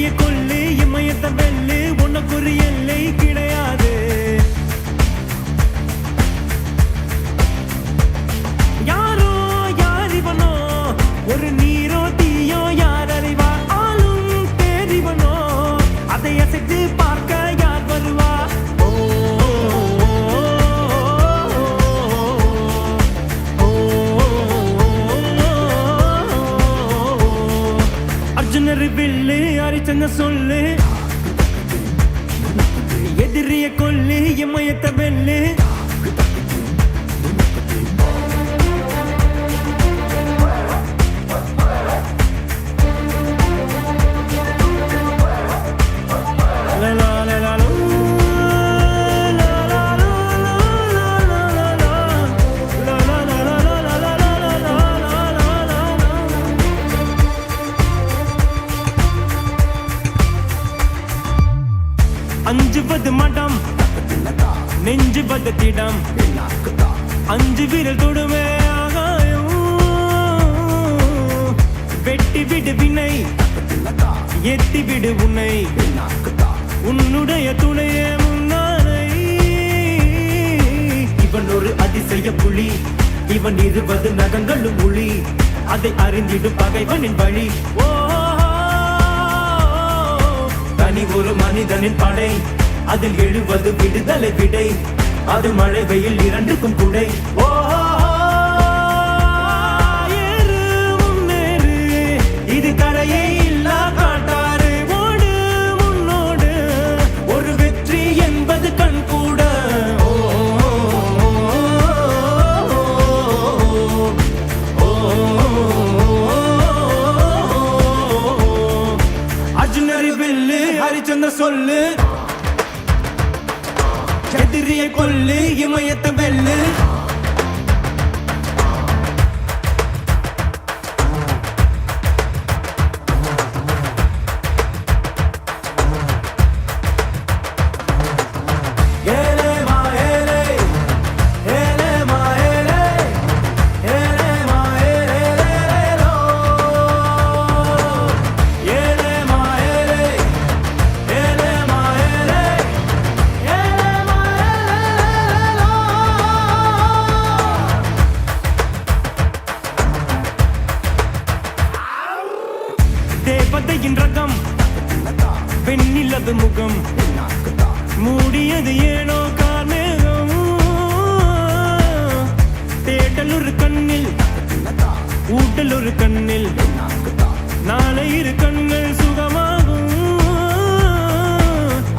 எதிரிய கொல்லு இமயத்த வெல்லு உனக்கு ஒரு எல்லை கிடையாது. யாரோ யார் இவனோ ஒரு நீரோ தீயோ யார் அறிவா ஆளும் தேறிவனோ அதை அசைத்து பார்க்க யார் வருவா. அர்ஜுனர் வில்லு அரிச்சந்த சொல்லு எதிரிய கொல்லு இமயத்த வெல்லு. அஞ்சுவது மடம் நெஞ்சுவது திடம் அஞ்சு விரல் தொடுமே ஆகாயம். வெட்டி விடு வினை எட்டி விடு உன்னை உன்னுடைய துணையே முன்னானை. இவன் ஒரு அதிசய புலி இவன் 20 நகங்களும் ஒளி அதை அறிந்திடும் பகைவனின் வழி. ஓ தனி ஒரு மனிதனின் படை அதில் 70 விடுதலை விடை அது மழை வெயில் இரண்டுக்கும் குடை. ஓ ஏறு முன்னேறு இது கரையை இல்லா காட்டாறு ஓடு முன்னோடு ஒரு வெற்றி என்பது கண் கூட. அர்ஜுனரி வில்லு ஹரிச்சந்திர சொல்லு எதிரிய கொல்லு இமயத்த வெல்லு. தேவதையின் ரகம் வெண்ணிலவு முகம் மூடியது ஏனோ கார்மேகம். தேடல் ஒரு கண்ணில் ஊட்டல் ஒரு கண்ணில் நாளை இரு கண்கள் சுகமாகும்.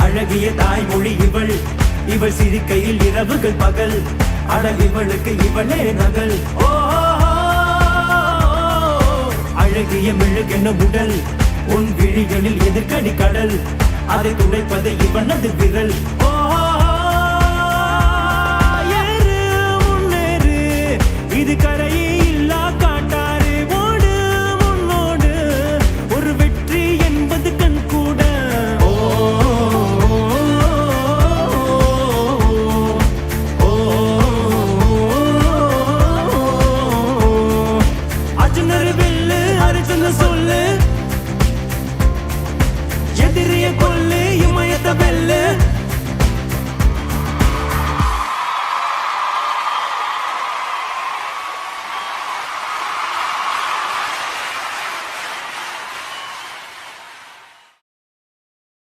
அழகிய தாய்மொழி இவள் இவள் சிரிக்கையில் இரவுகள் பகல் அடல் இவளுக்கு இவளே நகல். ஓ அழகிய மெழுகென உடல் உன் விழிகளில் எதிர்கடி கடல் அதை துடைப்பது இவனது விரல். ஓ ஏறு முன்னேறு இது கரையை